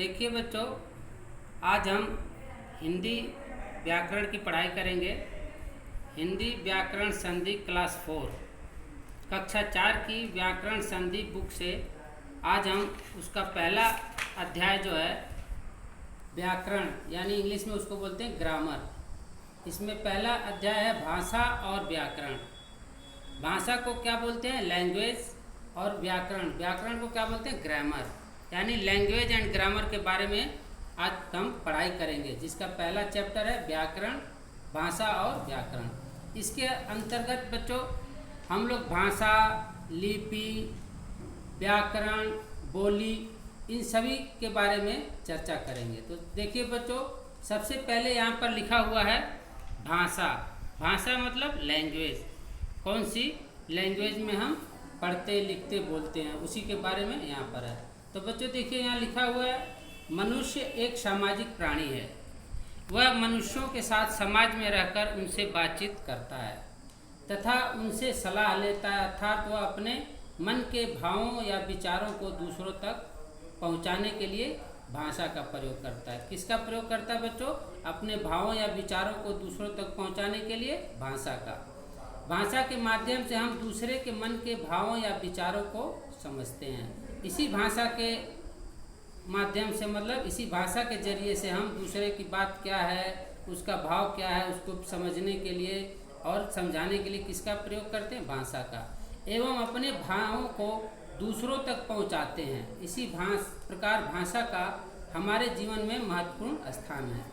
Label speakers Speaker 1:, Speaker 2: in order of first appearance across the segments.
Speaker 1: देखिए बच्चों, आज हम हिंदी व्याकरण की पढ़ाई करेंगे। हिंदी व्याकरण संधि क्लास 4 कक्षा 4 की व्याकरण संधि बुक से आज हम उसका पहला अध्याय जो है व्याकरण, यानी इंग्लिश में उसको बोलते हैं ग्रामर। इसमें पहला अध्याय है भाषा और व्याकरण। भाषा को क्या बोलते हैं? लैंग्वेज। और व्याकरण को क्या बोलते हैं? ग्रामर। यानी लैंग्वेज एंड ग्रामर के बारे में आज हम पढ़ाई करेंगे, जिसका पहला चैप्टर है व्याकरण, भाषा और व्याकरण। इसके अंतर्गत बच्चों हम लोग भाषा, लिपि, व्याकरण, बोली, इन सभी के बारे में चर्चा करेंगे। तो देखिए बच्चों, सबसे पहले यहाँ पर लिखा हुआ है भाषा। भाषा मतलब लैंग्वेज। कौन सी लैंग्वेज में हम पढ़ते, लिखते, बोलते हैं, उसी के बारे में यहाँ पर है। तो बच्चों देखिए, यहाँ लिखा हुआ है मनुष्य एक सामाजिक प्राणी है। वह मनुष्यों के साथ समाज में रहकर उनसे बातचीत करता है तथा उनसे सलाह लेता है, अर्थात वह अपने मन के भावों या विचारों को दूसरों तक पहुँचाने के लिए भाषा का प्रयोग करता है। किसका प्रयोग करता है बच्चों? अपने भावों या विचारों को दूसरों तक पहुँचाने के लिए भाषा का। भाषा के माध्यम से हम दूसरे के मन के भावों या विचारों को समझते हैं। इसी भाषा के माध्यम से, मतलब इसी भाषा के जरिए से हम दूसरे की बात क्या है, उसका भाव क्या है, उसको समझने के लिए और समझाने के लिए किसका प्रयोग करते हैं? भाषा का। एवं अपने भावों को दूसरों तक पहुंचाते हैं। इसी प्रकार भाषा का हमारे जीवन में महत्वपूर्ण स्थान है।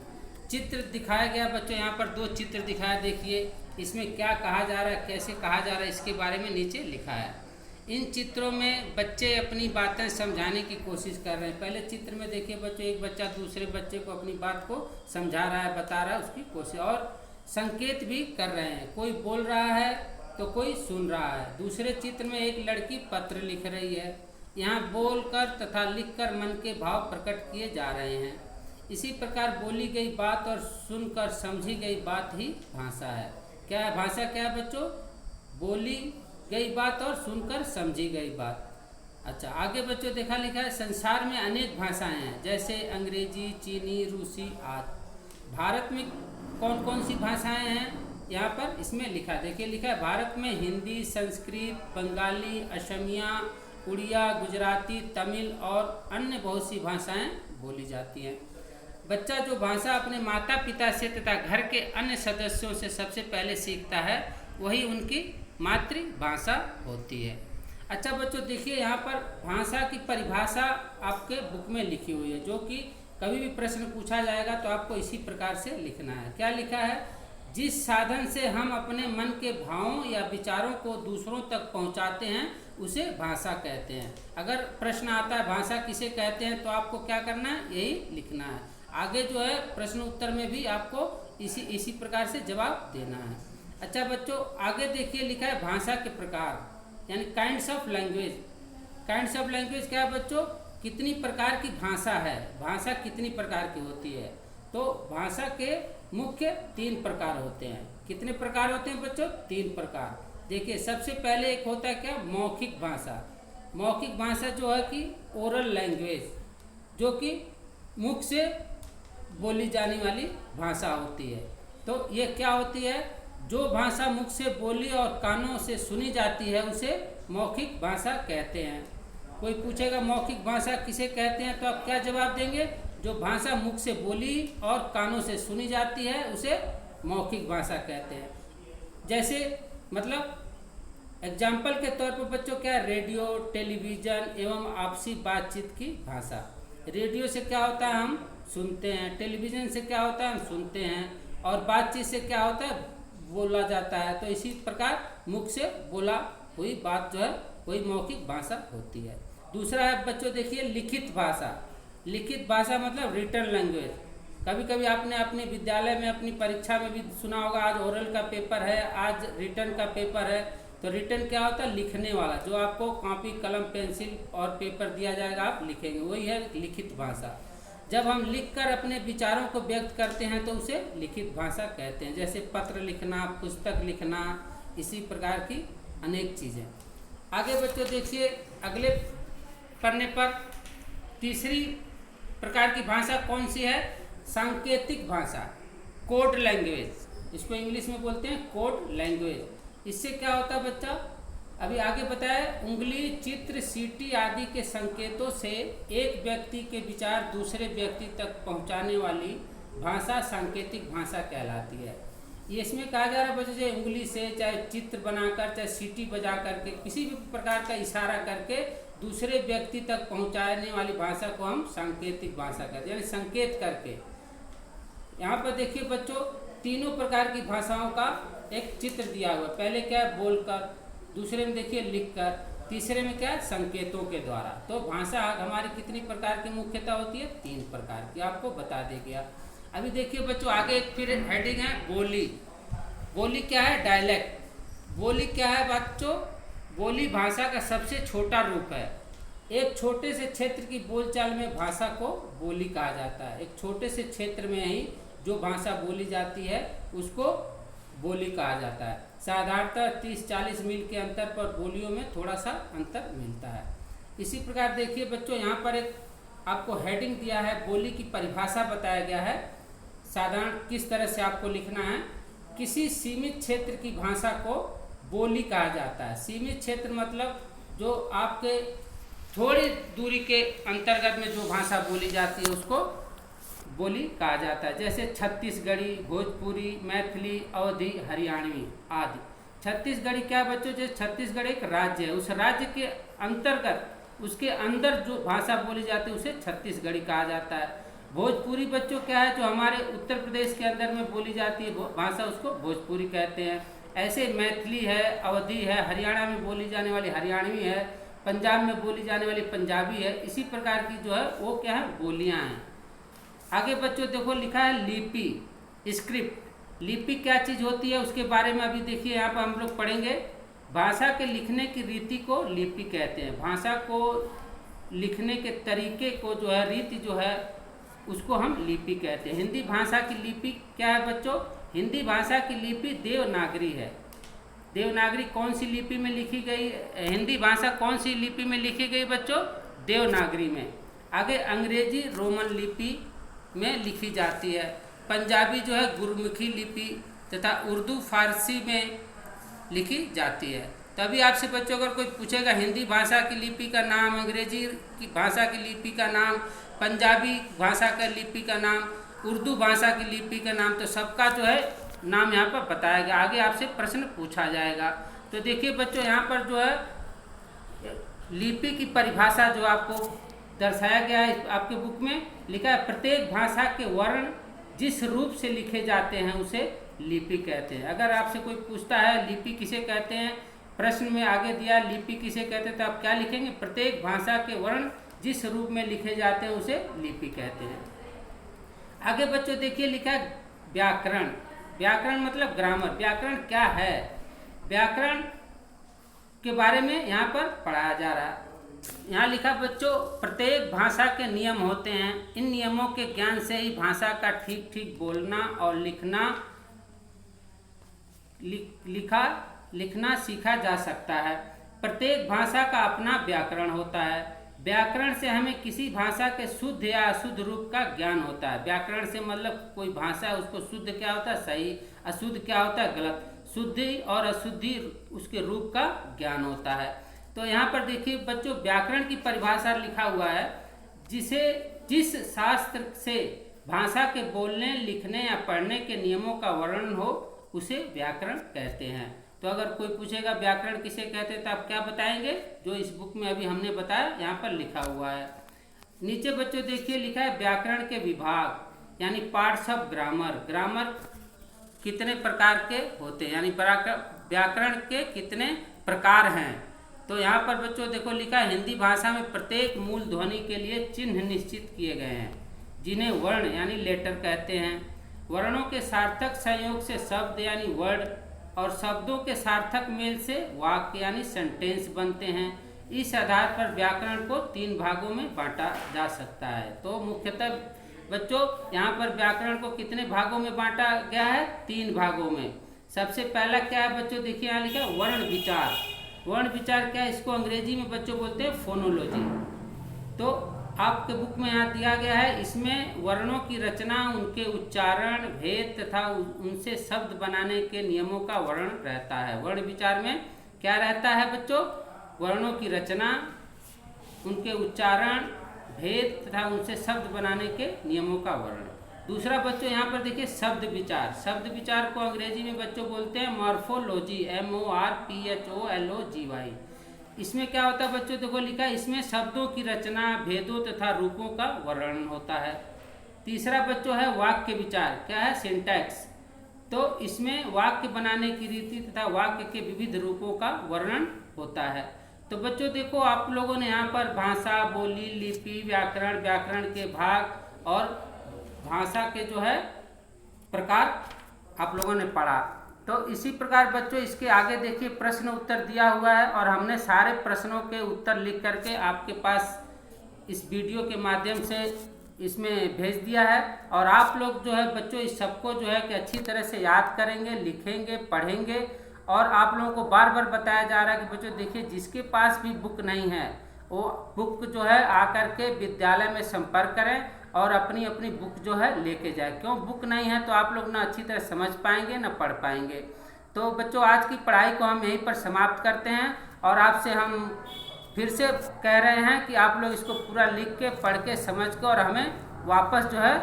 Speaker 1: चित्र दिखाया गया बच्चों, यहाँ पर 2 चित्र दिखाया। देखिए इसमें क्या कहा जा रहा है, कैसे कहा जा रहा है, इसके बारे में नीचे लिखा है। इन चित्रों में बच्चे अपनी बातें समझाने की कोशिश कर रहे हैं। पहले चित्र में देखिए बच्चों, एक बच्चा दूसरे बच्चे को अपनी बात को समझा रहा है, बता रहा है उसकी कोशिश, और संकेत भी कर रहे हैं। कोई बोल रहा है तो कोई सुन रहा है। दूसरे चित्र में एक लड़की पत्र लिख रही है। यहाँ बोलकर तथा लिखकर मन के भाव प्रकट किए जा रहे हैं। इसी प्रकार बोली गई बात और सुनकर समझी गई बात ही भाषा है। क्या है भाषा? क्या है बच्चों? बोली गई बात और सुनकर समझी गई बात। अच्छा, आगे बच्चों देखा लिखा है संसार में अनेक भाषाएं हैं, जैसे अंग्रेजी, चीनी, रूसी आदि। भारत में कौन कौन सी भाषाएं हैं? यहाँ पर इसमें लिखा, देखिए लिखा है भारत में हिंदी, संस्कृत, बंगाली, असमिया, उड़िया, गुजराती, तमिल और अन्य बहुत सी भाषाएं बोली जाती हैं। बच्चा जो भाषा अपने माता पिता से तथा घर के अन्य सदस्यों से सबसे पहले सीखता है, वही उनकी मातृभाषा होती है। अच्छा बच्चों देखिए, यहाँ पर भाषा की परिभाषा आपके बुक में लिखी हुई है, जो कि कभी भी प्रश्न पूछा जाएगा तो आपको इसी प्रकार से लिखना है। क्या लिखा है? जिस साधन से हम अपने मन के भावों या विचारों को दूसरों तक पहुँचाते हैं, उसे भाषा कहते हैं। अगर प्रश्न आता है भाषा किसे कहते हैं, तो आपको क्या करना है? यही लिखना है। आगे जो है प्रश्न उत्तर में भी आपको इसी प्रकार से जवाब देना है। अच्छा बच्चों, आगे देखिए लिखा है भाषा के प्रकार, यानी kinds of language. Kinds of language क्या है बच्चों? कितनी प्रकार की भाषा है, भाषा कितनी प्रकार की होती है। तो भाषा के मुख्य 3 प्रकार होते हैं। कितने प्रकार होते हैं बच्चों? 3 प्रकार। देखिए सबसे पहले एक होता है क्या? मौखिक भाषा। मौखिक भाषा जो है कि ओरल लैंग्वेज, जो कि मुख से बोली जाने वाली भाषा होती है। तो ये क्या होती है? जो भाषा मुख से बोली और कानों से सुनी जाती है, उसे मौखिक भाषा कहते हैं। कोई पूछेगा मौखिक भाषा किसे कहते हैं, तो आप क्या जवाब देंगे? जो भाषा मुख से बोली और कानों से सुनी जाती है, उसे मौखिक भाषा कहते हैं। जैसे मतलब एग्जाम्पल के तौर पर बच्चों क्या है? रेडियो, टेलीविज़न एवं आपसी बातचीत की भाषा। रेडियो से क्या होता है? हम सुनते हैं। टेलीविज़न से क्या होता है? हम सुनते हैं। और बातचीत से क्या होता है? बोला जाता है। तो इसी प्रकार मुख से बोला हुई बात जो है वही मौखिक भाषा होती है। दूसरा है बच्चों देखिए लिखित भाषा। लिखित भाषा मतलब रिटन लैंग्वेज। कभी कभी आपने अपने विद्यालय में अपनी परीक्षा में भी सुना होगा, आज ओरल का पेपर है, आज रिटन का पेपर है। तो रिटन क्या होता है? लिखने वाला, जो आपको कॉपी, कलम, पेंसिल और पेपर दिया जाएगा, आप लिखेंगे, वही है लिखित भाषा। जब हम लिखकर अपने विचारों को व्यक्त करते हैं तो उसे लिखित भाषा कहते हैं। जैसे पत्र लिखना, पुस्तक लिखना, इसी प्रकार की अनेक चीज़ें। आगे बच्चों देखिए अगले पन्ने पर तीसरी प्रकार की भाषा कौन सी है? सांकेतिक भाषा, कोड लैंग्वेज, इसको इंग्लिश में बोलते हैं कोड लैंग्वेज। इससे क्या होता है बच्चा, अभी आगे बताया, उंगली, चित्र, सीटी आदि के संकेतों से एक व्यक्ति के विचार दूसरे व्यक्ति तक पहुंचाने वाली भाषा सांकेतिक भाषा कहलाती है। ये इसमें कहा जा रहा है बच्चों, चाहे उंगली से, चाहे चित्र बनाकर, चाहे सीटी बजा करके, किसी भी प्रकार का इशारा करके दूसरे व्यक्ति तक पहुंचाने वाली भाषा को हम सांकेतिक भाषा कहते हैं, यानी संकेत करके। यहाँ पर देखिए बच्चों, तीनों प्रकार की भाषाओं का एक चित्र दिया हुआ है। पहले क्या है? बोलकर, दूसरे में देखिए लिखकर, तीसरे में क्या है? संकेतों के द्वारा। तो भाषा हमारी कितनी प्रकार की मुख्यतः होती है? 3 प्रकार की, आपको बता दे गया। अभी देखिए बच्चों, आगे एक फिर हेडिंग है बोली। बोली क्या है? डायलेक्ट। बोली क्या है बच्चों? बोली भाषा का सबसे छोटा रूप है। एक छोटे से क्षेत्र की बोलचाल में भाषा को बोली कहा जाता है। एक छोटे से क्षेत्र में ही जो भाषा बोली जाती है उसको बोली कहा जाता है। साधारणतः 30-40 मील के अंतर पर बोलियों में थोड़ा सा अंतर मिलता है। इसी प्रकार देखिए बच्चों, यहाँ पर एक आपको हेडिंग दिया है, बोली की परिभाषा बताया गया है। साधारण किस तरह से आपको लिखना है? किसी सीमित क्षेत्र की भाषा को बोली कहा जाता है। सीमित क्षेत्र मतलब जो आपके थोड़ी दूरी के अंतर्गत में जो भाषा बोली जाती है उसको बोली कहा जाता है। जैसे छत्तीसगढ़ी, भोजपुरी, मैथिली, अवधी, हरियाणवी आदि। छत्तीसगढ़ी क्या बच्चों? जैसे छत्तीसगढ़ एक राज्य है, उस राज्य के अंतर्गत उसके अंदर जो भाषा बोली जाती है उसे छत्तीसगढ़ी कहा जाता है। भोजपुरी बच्चों क्या है? जो हमारे उत्तर प्रदेश के अंदर में बोली जाती है भाषा, उसको भोजपुरी कहते हैं। ऐसे मैथिली है, अवधी है, हरियाणा में बोली जाने वाली हरियाणवी है, पंजाब में बोली जाने वाली पंजाबी है। इसी प्रकार की जो है वो क्या है? बोलियां हैं। आगे बच्चों देखो लिखा है लिपि, स्क्रिप्ट। लिपि क्या चीज़ होती है उसके बारे में अभी देखिए यहाँ पर हम लोग पढ़ेंगे। भाषा के लिखने की रीति को लिपि कहते हैं। भाषा को लिखने के तरीके को जो है, रीति जो है, उसको हम लिपि कहते हैं। हिंदी भाषा की लिपि क्या है बच्चों? हिंदी भाषा की लिपि देवनागरी है। देवनागरी कौन सी लिपि में लिखी गई? हिंदी भाषा कौन सी लिपि में लिखी गई बच्चों? देवनागरी में। आगे अंग्रेजी रोमन लिपि में लिखी जाती है। पंजाबी जो है गुरमुखी लिपि तथा उर्दू फारसी में लिखी जाती है। तभी आपसे बच्चों अगर कोई पूछेगा हिंदी भाषा की लिपि का नाम, अंग्रेजी की भाषा की लिपि का नाम, पंजाबी भाषा का लिपि का नाम, उर्दू भाषा की लिपि का नाम, तो सबका जो है नाम यहाँ पर बताया गया। आगे आपसे प्रश्न पूछा जाएगा। तो देखिए बच्चों, यहाँ पर जो है लिपि की परिभाषा जो आपको दर्शाया गया है आपके बुक में लिखा है, प्रत्येक भाषा के वर्ण जिस रूप से लिखे जाते हैं उसे लिपि कहते हैं। अगर आपसे कोई पूछता है लिपि किसे कहते हैं, प्रश्न में आगे दिया लिपि किसे कहते हैं, तो आप क्या लिखेंगे? प्रत्येक भाषा के वर्ण जिस रूप में लिखे जाते हैं उसे लिपि कहते हैं। आगे बच्चों देखिए लिखा है व्याकरण। व्याकरण मतलब ग्रामर। व्याकरण क्या है? व्याकरण के बारे में यहाँ पर पढ़ाया जा रहा है। यहाँ लिखा बच्चों, प्रत्येक भाषा के नियम होते हैं। इन नियमों के ज्ञान से ही भाषा का ठीक ठीक बोलना और लिखना सीखा जा सकता है। प्रत्येक भाषा का अपना व्याकरण होता है। व्याकरण से हमें किसी भाषा के शुद्ध या अशुद्ध रूप का ज्ञान होता है। व्याकरण से मतलब कोई भाषा उसको शुद्ध क्या होता है? सही। अशुद्ध क्या होता है? गलत। शुद्धि और अशुद्धि उसके रूप का ज्ञान होता है। तो यहाँ पर देखिए बच्चों, व्याकरण की परिभाषा लिखा हुआ है, जिस शास्त्र से भाषा के बोलने, लिखने या पढ़ने के नियमों का वर्णन हो उसे व्याकरण कहते हैं। तो अगर कोई पूछेगा व्याकरण किसे कहते हैं तो आप क्या बताएंगे? जो इस बुक में अभी हमने बताया यहाँ पर लिखा हुआ है। नीचे बच्चों देखिए लिखा है व्याकरण के विभाग, यानी पार्ट्स ऑफ ग्रामर। ग्रामर कितने प्रकार के होते हैं, यानी व्याकरण के कितने प्रकार हैं। तो यहाँ पर बच्चों देखो लिखा है, हिंदी भाषा में प्रत्येक मूल ध्वनि के लिए चिन्ह निश्चित किए गए हैं, जिन्हें वर्ण यानी लेटर कहते हैं। वर्णों के सार्थक संयोग से शब्द यानी वर्ड और शब्दों के सार्थक मेल से वाक्य यानी सेंटेंस बनते हैं। इस आधार पर व्याकरण को 3 भागों में बांटा जा सकता है। तो मुख्यतः बच्चों यहाँ पर व्याकरण को कितने भागों में बांटा गया है? 3 भागों में। सबसे पहला क्या है बच्चों? देखिए यहाँ लिखा है वर्ण विचार। वर्ण विचार क्या है? इसको अंग्रेजी में बच्चों बोलते हैं फोनोलॉजी। तो आपके बुक में यहाँ दिया गया है, इसमें वर्णों की रचना, उनके उच्चारण, भेद तथा उनसे शब्द बनाने के नियमों का वर्णन रहता है। वर्ण विचार में क्या रहता है बच्चों? वर्णों की रचना, उनके उच्चारण, भेद तथा उनसे शब्द बनाने के नियमों का वर्णन। दूसरा बच्चों यहाँ पर देखिए शब्द विचार। शब्द विचार को अंग्रेजी में बच्चों बोलते हैं मॉर्फोलॉजी, MORPHOLOGY। इसमें क्या होता है बच्चों? देखो लिखा है, इसमें शब्दों की रचना, भेदों तथा रूपों का वर्णन होता है। तीसरा बच्चों है वाक्य विचार। क्या है? सिंटैक्स। तो इसमें वाक्य बनाने की रीति तथा वाक्य के विविध रूपों का वर्णन होता है। तो बच्चों देखो, आप लोगों ने यहाँ पर भाषा, बोली, लिपि, व्याकरण, व्याकरण के भाग और भाषा के जो है प्रकार आप लोगों ने पढ़ा। तो इसी प्रकार बच्चों इसके आगे देखिए प्रश्न उत्तर दिया हुआ है और हमने सारे प्रश्नों के उत्तर लिख करके आपके पास इस वीडियो के माध्यम से इसमें भेज दिया है। और आप लोग जो है बच्चों इस सबको जो है कि अच्छी तरह से याद करेंगे, लिखेंगे, पढ़ेंगे। और आप लोगों को बार बार बताया जा रहा है कि बच्चों देखिए, जिसके पास भी बुक नहीं है वो बुक जो है आकर के विद्यालय में संपर्क करें और अपनी अपनी बुक जो है लेके जाए। क्यों? बुक नहीं है तो आप लोग ना अच्छी तरह समझ पाएंगे ना पढ़ पाएंगे। तो बच्चों आज की पढ़ाई को हम यहीं पर समाप्त करते हैं और आपसे हम फिर से कह रहे हैं कि आप लोग इसको पूरा लिख के, पढ़ के, समझ के और हमें वापस जो है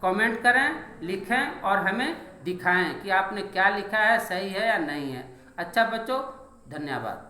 Speaker 1: कमेंट करें, लिखें और हमें दिखाएं कि आपने क्या लिखा है, सही है या नहीं है। अच्छा बच्चों, धन्यवाद।